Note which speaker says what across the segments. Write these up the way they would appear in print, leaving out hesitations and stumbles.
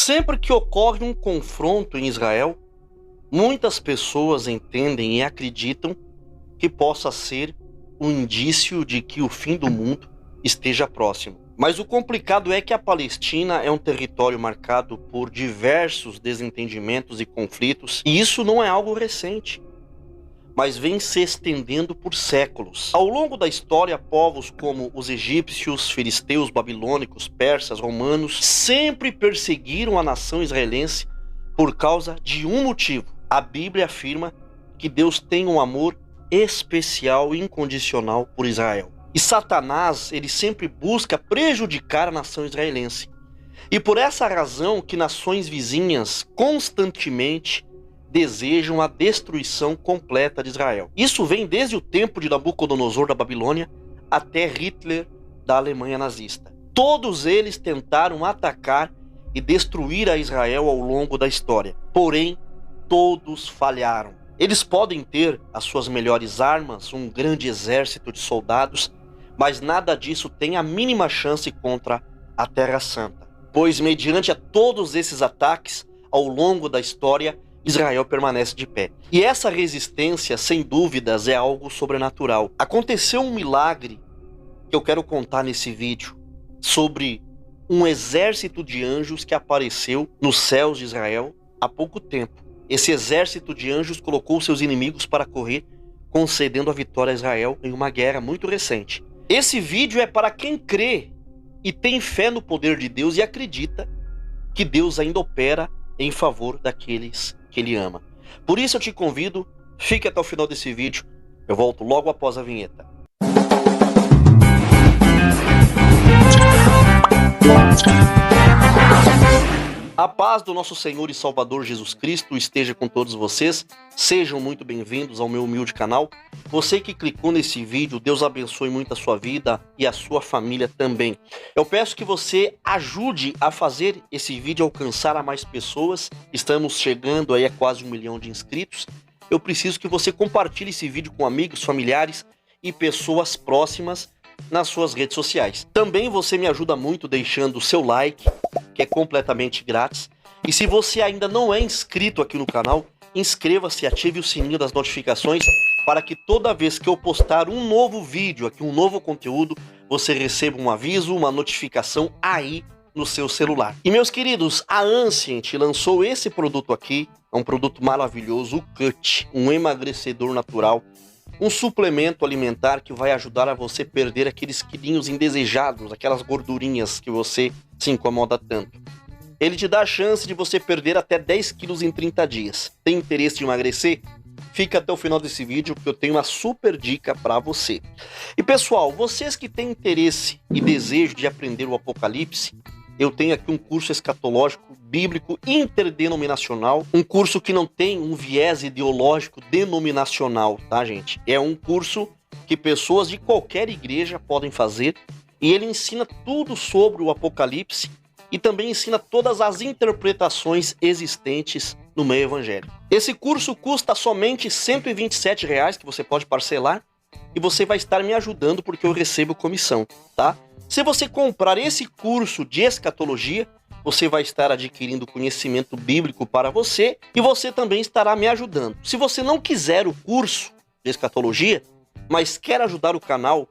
Speaker 1: Sempre que ocorre um confronto em Israel, muitas pessoas entendem e acreditam que possa ser um indício de que o fim do mundo esteja próximo. Mas o complicado é que a Palestina é um território marcado por diversos desentendimentos e conflitos, e isso não é algo recente, mas vem se estendendo por séculos. Ao longo da história, povos como os egípcios, filisteus, babilônicos, persas, romanos, sempre perseguiram a nação israelense por causa de um motivo. A Bíblia afirma que Deus tem um amor especial e incondicional por Israel. E Satanás, ele sempre busca prejudicar a nação israelense. E por essa razão que nações vizinhas constantemente desejam a destruição completa de Israel. Isso vem desde o tempo de Nabucodonosor da Babilônia até Hitler da Alemanha nazista. Todos eles tentaram atacar e destruir a Israel ao longo da história. Porém, todos falharam. Eles podem ter as suas melhores armas, um grande exército de soldados, mas nada disso tem a mínima chance contra a Terra Santa. Pois, mediante a todos esses ataques, ao longo da história, Israel permanece de pé. E essa resistência, sem dúvidas, é algo sobrenatural. Aconteceu um milagre que eu quero contar nesse vídeo sobre um exército de anjos que apareceu nos céus de Israel há pouco tempo. Esse exército de anjos colocou seus inimigos para correr, concedendo a vitória a Israel em uma guerra muito recente. Esse vídeo é para quem crê e tem fé no poder de Deus e acredita que Deus ainda opera em favor daqueles que Ele ama. Por isso eu te convido, fique até o final desse vídeo. Eu volto logo após a vinheta. A paz do nosso Senhor e Salvador Jesus Cristo esteja com todos vocês. Sejam muito bem-vindos ao meu humilde canal. Você que clicou nesse vídeo, Deus abençoe muito a sua vida e a sua família também. Eu peço que você ajude a fazer esse vídeo alcançar a mais pessoas. Estamos chegando aí a quase 1 milhão de inscritos. Eu preciso que você compartilhe esse vídeo com amigos, familiares e pessoas próximas nas suas redes sociais. Também você me ajuda muito deixando o seu like, que é completamente grátis. E se você ainda não é inscrito aqui no canal, inscreva-se e ative o sininho das notificações para que toda vez que eu postar um novo vídeo aqui, um novo conteúdo, você receba um aviso, uma notificação aí no seu celular. E meus queridos, a Ancient lançou esse produto aqui, é um produto maravilhoso, o Cut, um emagrecedor natural, um suplemento alimentar que vai ajudar a você perder aqueles quilinhos indesejados, aquelas gordurinhas que você se incomoda tanto. Ele te dá a chance de você perder até 10 quilos em 30 dias. Tem interesse em emagrecer? Fica até o final desse vídeo que eu tenho uma super dica para você. E pessoal, vocês que têm interesse e desejo de aprender o Apocalipse, eu tenho aqui um curso escatológico bíblico interdenominacional, um curso que não tem um viés ideológico denominacional, tá, gente? É um curso que pessoas de qualquer igreja podem fazer e ele ensina tudo sobre o Apocalipse e também ensina todas as interpretações existentes no meio evangélico. Esse curso custa somente R$ 127, que você pode parcelar, e você vai estar me ajudando porque eu recebo comissão, tá? Se você comprar esse curso de escatologia, você vai estar adquirindo conhecimento bíblico para você e você também estará me ajudando. Se você não quiser o curso de escatologia, mas quer ajudar o canal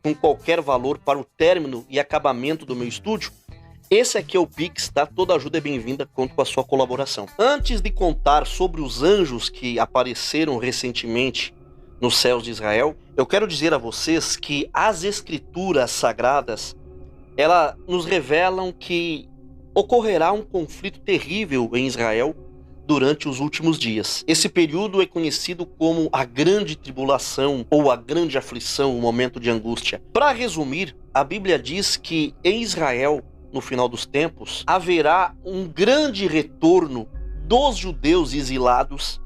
Speaker 1: com qualquer valor para o término e acabamento do meu estúdio, esse aqui é o Pix, tá? Toda ajuda é bem-vinda, conto com a sua colaboração. Antes de contar sobre os anjos que apareceram recentemente nos céus de Israel, eu quero dizer a vocês que as escrituras sagradas, elas nos revelam que ocorrerá um conflito terrível em Israel durante os últimos dias. Esse período é conhecido como a grande tribulação ou a grande aflição, o momento de angústia. Para resumir, a Bíblia diz que em Israel, no final dos tempos, haverá um grande retorno dos judeus exilados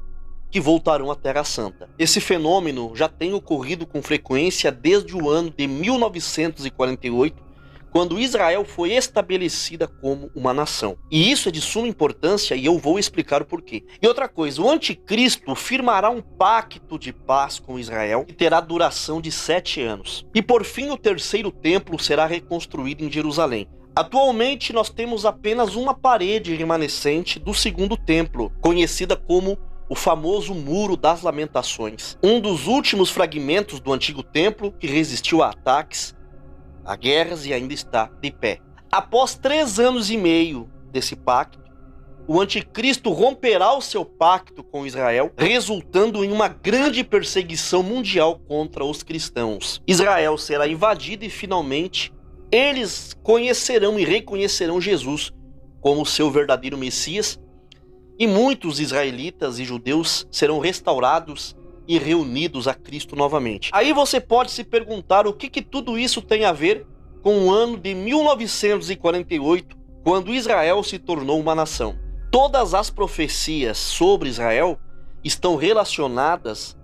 Speaker 1: que voltarão à Terra Santa. Esse fenômeno já tem ocorrido com frequência desde o ano de 1948, quando Israel foi estabelecida como uma nação. E isso é de suma importância e eu vou explicar o porquê. E outra coisa, o anticristo firmará um pacto de paz com Israel que terá duração de 7 anos. E por fim o terceiro templo será reconstruído em Jerusalém. Atualmente nós temos apenas uma parede remanescente do segundo templo, conhecida como o famoso Muro das Lamentações, um dos últimos fragmentos do antigo templo que resistiu a ataques, a guerras e ainda está de pé. Após 3 anos e meio desse pacto, o anticristo romperá o seu pacto com Israel, resultando em uma grande perseguição mundial contra os cristãos. Israel será invadida e finalmente eles conhecerão e reconhecerão Jesus como seu verdadeiro Messias, e muitos israelitas e judeus serão restaurados e reunidos a Cristo novamente. Aí você pode se perguntar o que tudo isso tem a ver com o ano de 1948, quando Israel se tornou uma nação. Todas as profecias sobre Israel estão relacionadas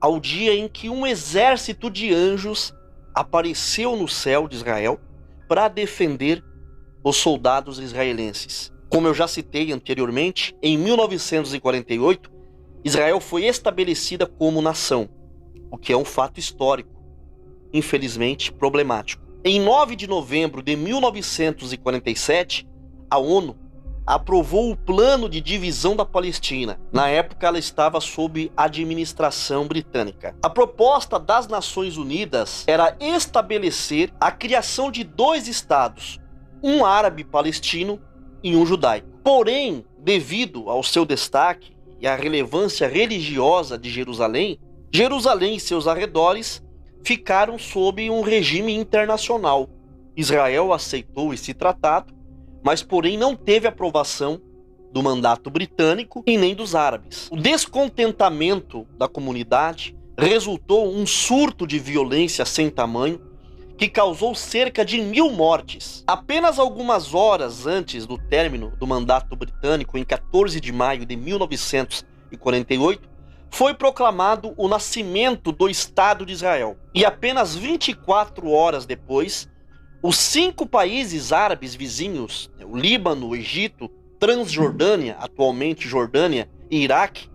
Speaker 1: ao dia em que um exército de anjos apareceu no céu de Israel para defender os soldados israelenses. Como eu já citei anteriormente, em 1948, Israel foi estabelecida como nação, o que é um fato histórico, infelizmente problemático. Em 9 de novembro de 1947, a ONU aprovou o plano de divisão da Palestina. Na época, ela estava sob administração britânica. A proposta das Nações Unidas era estabelecer a criação de 2 estados, um árabe palestino e um judaico. Porém, devido ao seu destaque e à relevância religiosa de Jerusalém, Jerusalém e seus arredores ficaram sob um regime internacional. Israel aceitou esse tratado, mas porém não teve aprovação do mandato britânico e nem dos árabes. O descontentamento da comunidade resultou um surto de violência sem tamanho que causou cerca de 1000 mortes. Apenas algumas horas antes do término do mandato britânico, em 14 de maio de 1948, foi proclamado o nascimento do Estado de Israel. E apenas 24 horas depois, os 5 países árabes vizinhos, o Líbano, o Egito, Transjordânia, atualmente Jordânia, e Iraque,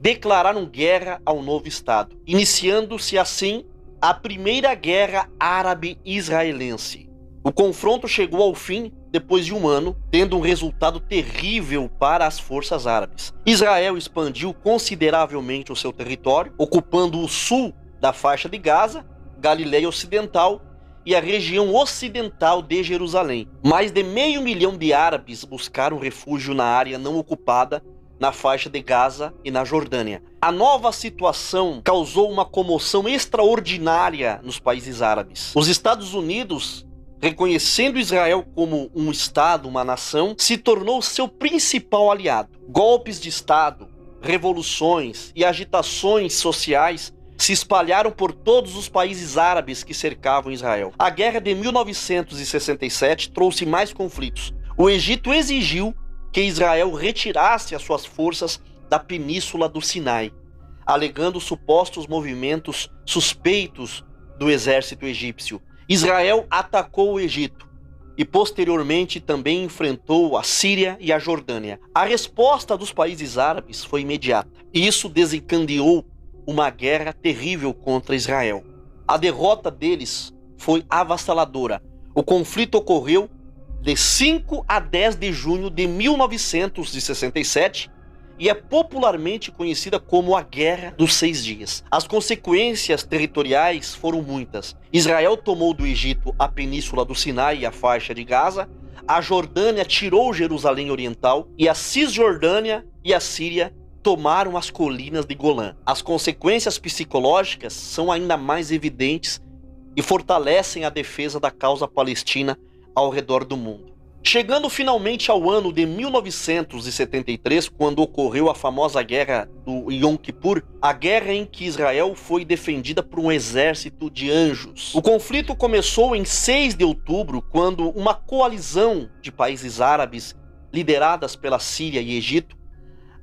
Speaker 1: declararam guerra ao novo Estado, iniciando-se assim a Primeira Guerra Árabe-Israelense. O confronto chegou ao fim depois de um ano, tendo um resultado terrível para as forças árabes. Israel expandiu consideravelmente o seu território, ocupando o sul da faixa de Gaza, Galileia Ocidental e a região ocidental de Jerusalém. Mais de 500 mil de árabes buscaram refúgio na área não ocupada, na faixa de Gaza e na Jordânia. A nova situação causou uma comoção extraordinária nos países árabes. Os Estados Unidos, reconhecendo Israel como um Estado, uma nação, se tornou seu principal aliado. Golpes de Estado, revoluções e agitações sociais se espalharam por todos os países árabes que cercavam Israel. A guerra de 1967 trouxe mais conflitos. O Egito exigiu que Israel retirasse as suas forças da península do Sinai, alegando supostos movimentos suspeitos do exército egípcio. Israel atacou o Egito e posteriormente também enfrentou a Síria e a Jordânia. A resposta dos países árabes foi imediata, e isso desencadeou uma guerra terrível contra Israel. A derrota deles foi avassaladora. O conflito ocorreu de 5 a 10 de junho de 1967 e é popularmente conhecida como a Guerra dos 6 Dias. As consequências territoriais foram muitas. Israel tomou do Egito a península do Sinai e a faixa de Gaza, a Jordânia tirou Jerusalém Oriental e a Cisjordânia e a Síria tomaram as colinas de Golã. As consequências psicológicas são ainda mais evidentes e fortalecem a defesa da causa palestina ao redor do mundo. Chegando finalmente ao ano de 1973, quando ocorreu a famosa guerra do Yom Kippur, a guerra em que Israel foi defendida por um exército de anjos. O conflito começou em 6 de outubro, quando uma coalizão de países árabes, lideradas pela Síria e Egito,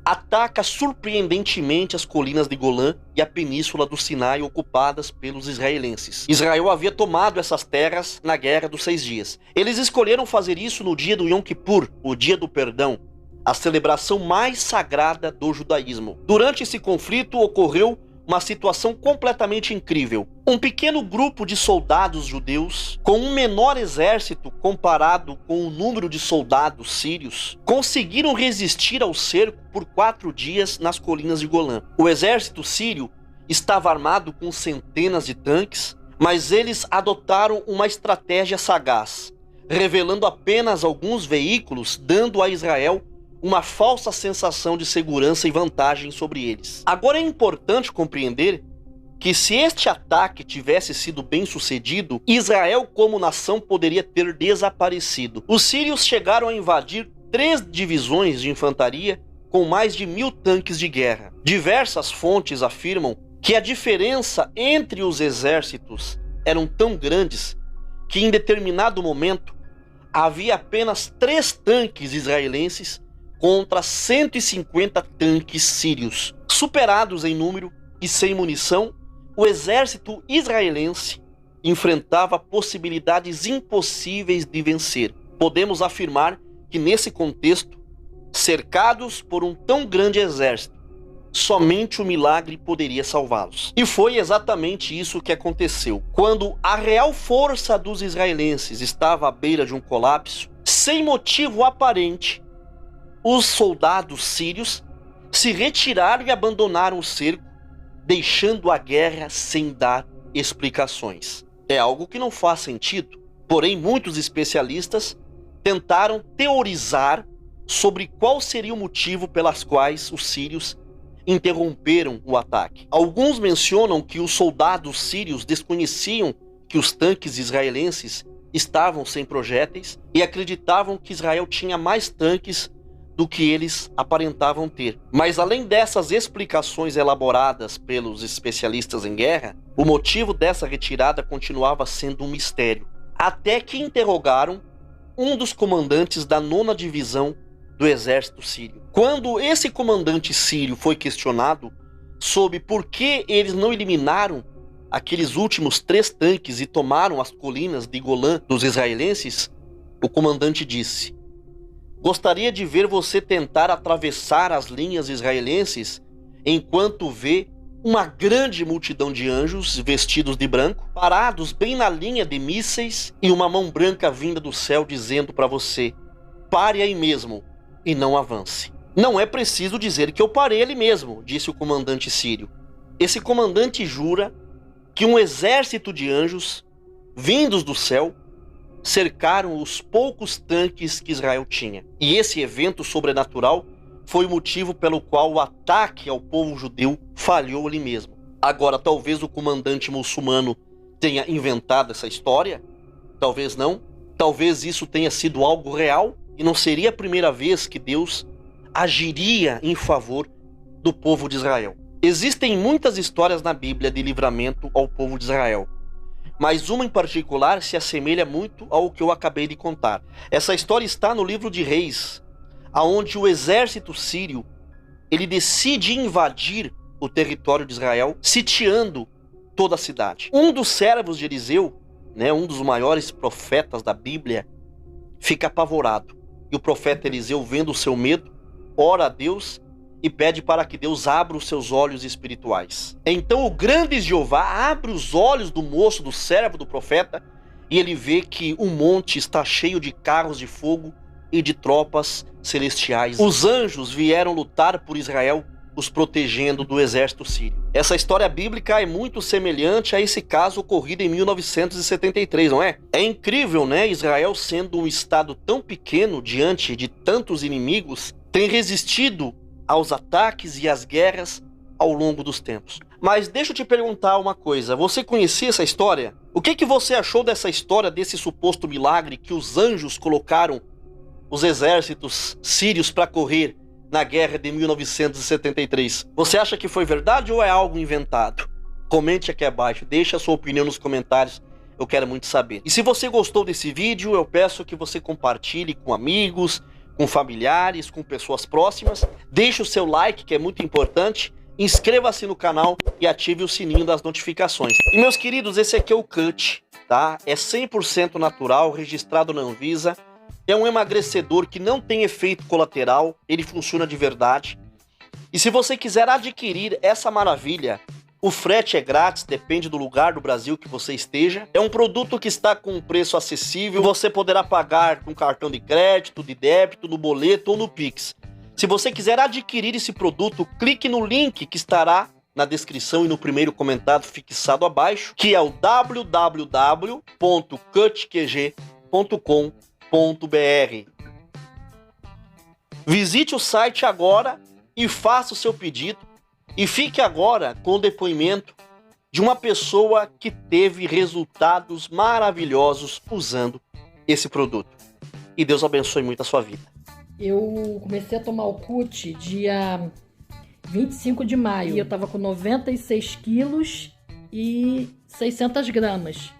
Speaker 1: ataca surpreendentemente as colinas de Golã e a península do Sinai ocupadas pelos israelenses. Israel havia tomado essas terras na Guerra dos 6 Dias. Eles escolheram fazer isso no dia do Yom Kippur, o dia do perdão, a celebração mais sagrada do judaísmo. Durante esse conflito ocorreu uma situação completamente incrível. Um pequeno grupo de soldados judeus, com um menor exército comparado com o número de soldados sírios, conseguiram resistir ao cerco por 4 dias nas colinas de Golã. O exército sírio estava armado com centenas de tanques, mas eles adotaram uma estratégia sagaz, revelando apenas alguns veículos, dando a Israel uma falsa sensação de segurança e vantagem sobre eles. Agora é importante compreender que se este ataque tivesse sido bem sucedido, Israel como nação poderia ter desaparecido. Os sírios chegaram a invadir 3 divisões de infantaria com mais de 1000 tanques de guerra. Diversas fontes afirmam que a diferença entre os exércitos eram tão grandes que em determinado momento havia apenas 3 tanques israelenses contra 150 tanques sírios. Superados em número e sem munição, o exército israelense enfrentava possibilidades impossíveis de vencer. Podemos afirmar que nesse contexto, cercados por um tão grande exército, somente o milagre poderia salvá-los. E foi exatamente isso que aconteceu. Quando a real força dos israelenses estava à beira de um colapso, sem motivo aparente, os soldados sírios se retiraram e abandonaram o cerco, deixando a guerra sem dar explicações. É algo que não faz sentido, porém muitos especialistas tentaram teorizar sobre qual seria o motivo pelas quais os sírios interromperam o ataque. Alguns mencionam que os soldados sírios desconheciam que os tanques israelenses estavam sem projéteis e acreditavam que Israel tinha mais tanques do que eles aparentavam ter. Mas além dessas explicações elaboradas pelos especialistas em guerra, o motivo dessa retirada continuava sendo um mistério. Até que interrogaram um dos comandantes da 9ª divisão do exército sírio. Quando esse comandante sírio foi questionado sobre por que eles não eliminaram aqueles últimos 3 tanques e tomaram as colinas de Golã dos israelenses, o comandante disse: "Gostaria de ver você tentar atravessar as linhas israelenses enquanto vê uma grande multidão de anjos vestidos de branco, parados bem na linha de mísseis e uma mão branca vinda do céu dizendo para você: pare aí mesmo e não avance." "Não é preciso dizer que eu parei ali mesmo", disse o comandante sírio. Esse comandante jura que um exército de anjos vindos do céu cercaram os poucos tanques que Israel tinha. E esse evento sobrenatural foi o motivo pelo qual o ataque ao povo judeu falhou ali mesmo. Agora, talvez o comandante muçulmano tenha inventado essa história, talvez não, talvez isso tenha sido algo real e não seria a primeira vez que Deus agiria em favor do povo de Israel. Existem muitas histórias na Bíblia de livramento ao povo de Israel, mas uma em particular se assemelha muito ao que eu acabei de contar. Essa história está no livro de Reis, aonde o exército sírio ele decide invadir o território de Israel, sitiando toda a cidade. Um dos servos de Eliseu, um dos maiores profetas da Bíblia, fica apavorado. E o profeta Eliseu, vendo o seu medo, ora a Deus e pede para que Deus abra os seus olhos espirituais. Então o grande Jeová abre os olhos do moço, do servo do profeta, e ele vê que o monte está cheio de carros de fogo e de tropas celestiais. Os anjos vieram lutar por Israel, os protegendo do exército sírio. Essa história bíblica é muito semelhante a esse caso ocorrido em 1973, não é? É incrível, Israel, sendo um estado tão pequeno diante de tantos inimigos, tem resistido aos ataques e às guerras ao longo dos tempos. Mas deixa eu te perguntar uma coisa, você conhecia essa história? O que você achou dessa história, desse suposto milagre que os anjos colocaram os exércitos sírios para correr na guerra de 1973? Você acha que foi verdade ou é algo inventado? Comente aqui abaixo, deixe a sua opinião nos comentários, eu quero muito saber. E se você gostou desse vídeo, eu peço que você compartilhe com amigos, com familiares, com pessoas próximas. Deixe o seu like, que é muito importante. Inscreva-se no canal e ative o sininho das notificações. E meus queridos, esse aqui é o Cut, tá? É 100% natural, registrado na Anvisa. É um emagrecedor que não tem efeito colateral, ele funciona de verdade. E se você quiser adquirir essa maravilha, O frete é grátis, depende do lugar do Brasil que você esteja. É um produto que está com um preço acessível. Você poderá pagar com cartão de crédito, de débito, no boleto ou no Pix. Se você quiser adquirir esse produto, clique no link que estará na descrição e no primeiro comentário fixado abaixo, que é o www.cutqg.com.br. Visite o site agora e faça o seu pedido. E fique agora com o depoimento de uma pessoa que teve resultados maravilhosos usando esse produto. E Deus abençoe muito a sua vida.
Speaker 2: Eu comecei a tomar o CUT dia 25 de maio. E eu tava com 96 quilos e 600 gramas.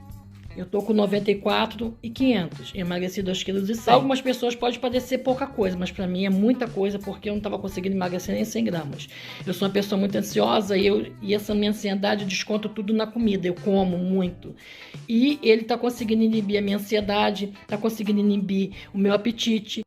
Speaker 2: Eu tô com 94,500. Emagreci 2,1 kg. Algumas pessoas podem parecer pouca coisa, mas pra mim é muita coisa, porque eu não tava conseguindo emagrecer nem 100 gramas. Eu sou uma pessoa muito ansiosa e essa minha ansiedade eu desconto tudo na comida. Eu como muito. E ele tá conseguindo inibir a minha ansiedade, tá conseguindo inibir o meu apetite.